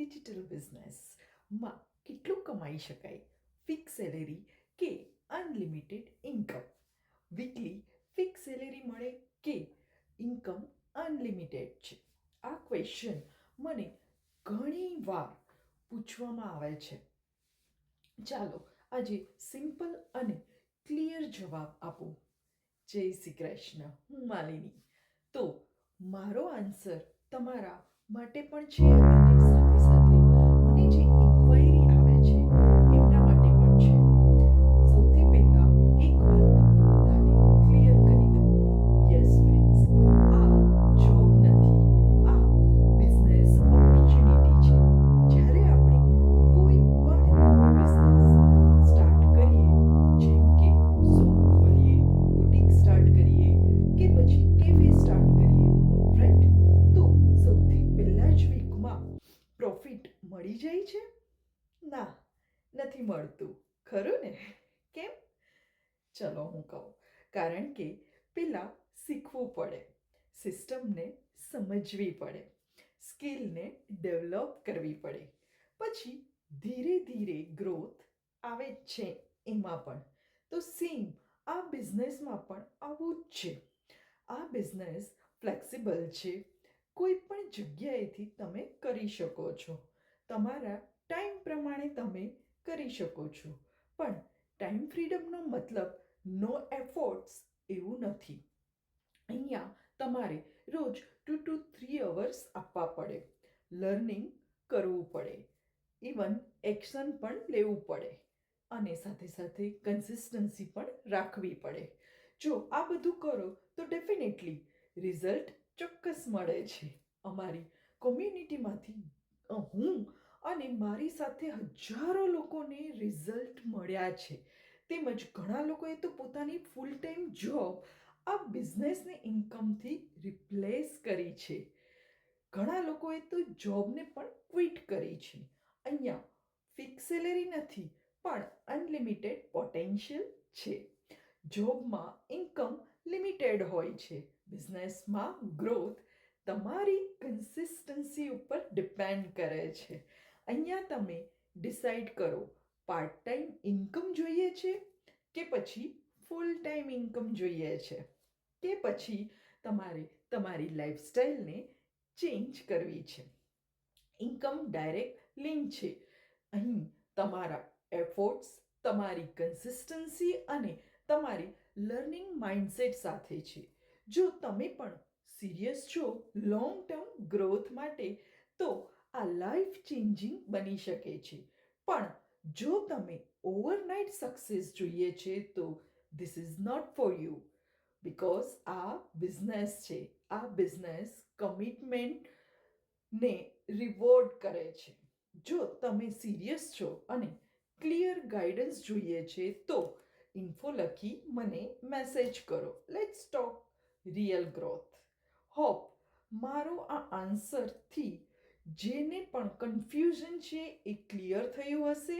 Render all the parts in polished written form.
Digital બિઝનેસમાં કેટલું કમાઈ શકાય? ફિક્સ સેલેરી કે unlimited income? Weekly fix salary મળે કે ઇન્કમ અનલિમિટેડ છે? આ ક્વેશ્ચન મને ઘણી વાર પૂછવામાં આવે છે. ચાલો આજે સિમ્પલ અને ક્લિયર જવાબ આપો. જય શ્રી કૃષ્ણ. હું માલિની. તો મારો આન્સર તમારા માટે પણ છે અને સાથે સાથે મને જે ઇન્ક્વાયરી આવે છે એમના માટે પણ છે. સૌથી પહેલા એક વાત તમને બધાને ક્લિયર કરી દઉં. યસ ફ્રેન્ડ્સ, આ જોબ નથી, આ બિઝનેસ ઓપોર્ચ્યુનિટી છે. જ્યારે આપણે કોઈ પણ બિઝનેસ સ્ટાર્ટ કરીએ, જેમ કે શોપ ખોલીએ, બુટીક સ્ટાર્ટ કરીએ કે પછી કેફે સ્ટાર્ટ કરીએ, રાઈટ, તો સૌથી પહેલા જ વીકમાં પ્રોફિટ મળી જાય છે? ના, નથી મળતું. ખરું ને? કેમ? ચલો હું કહું. કારણ કે પહેલાં શીખવું પડે, સિસ્ટમને સમજવી પડે, સ્કિલને ડેવલપ કરવી પડે, પછી ધીરે ધીરે ગ્રોથ આવે જ છે એમાં પણ. તો સેમ આ બિઝનેસમાં પણ આવું જ છે. આ બિઝનેસ ફ્લેક્સિબલ છે. કોઈ પણ જગ્યાએથી તમે કરી શકો છો. તમારા ટાઈમ પ્રમાણે તમે કરી શકો છો. પણ ટાઈમ ફ્રીડમનો મતલબ નો એફર્ટ્સ એવું નથી. અહીંયા તમારે રોજ 2 to 3 અવર્સ આપવા પડે, લર્નિંગ કરવું પડે, ઇવન એક્શન પણ લેવું પડે અને સાથે સાથે કન્સિસ્ટન્સી પણ રાખવી પડે. જો આ બધું કરો તો ડેફિનેટલી રિઝલ્ટ ચોક્કસ મળે છે. અમારી કોમ્યુનિટીમાંથી હું અને મારી સાથે હજારો લોકોને રિઝલ્ટ મળ્યા છે. તેમજ ઘણા લોકોએ તો પોતાની ફૂલ ટાઈમ જોબ આ બિઝનેસની ઇન્કમથી રિપ્લેસ કરી છે. ઘણા લોકોએ તો જોબને પણ ક્વિટ કરી છે. અહીંયા ફિક્સ સેલેરી નથી, પણ અનલિમિટેડ પોટેન્શિયલ છે. જોબમાં ઇન્કમ લિમિટેડ હોય છે, બિઝનેસમાં ગ્રોથ તમારી કન્સિસ્ટન્સી ઉપર ડિપેન્ડ કરે છે. અહીંયા તમે ડિસાઈડ કરો, પાર્ટ ટાઈમ ઇન્કમ જોઈએ છે કે પછી ફૂલ ટાઈમ ઇન્કમ જોઈએ છે, કે પછી તમારે તમારી લાઈફસ્ટાઈલને ચેન્જ કરવી છે. ઇન્કમ ડાયરેક્ટ લિંક છે. અહીં તમારા એફર્ટ્સ, તમારી કન્સિસ્ટન્સી અને તમારી લર્નિંગ માઇન્ડસેટ સાથે છે. જો તમે પણ સિરિયસ છો લોંગ ટર્મ ગ્રોથ માટે, તો આ લાઈફ ચેન્જિંગ બની શકે છે. પણ જો તમે ઓવરનાઇટ સક્સેસ જોઈએ છે, તો this is not for you. Because આ બિઝનેસ છે. આ બિઝનેસ કમિટમેન્ટને રિવોર્ડ કરે છે. જો તમે સિરિયસ છો અને ક્લિયર ગાઈડન્સ જોઈએ છે, તો ઇન્ફો લખી મને મેસેજ કરો. Let's talk real growth. Hope મારો આ આન્સરથી જેને પણ કન્ફ્યુઝન છે એ ક્લિયર થયું હશે,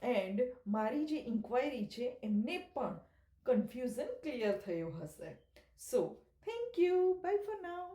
એન્ડ મારી જે ઇન્ક્વાયરી છે એમને પણ કન્ફ્યુઝન ક્લિયર થયું હશે. So thank you. Bye for now.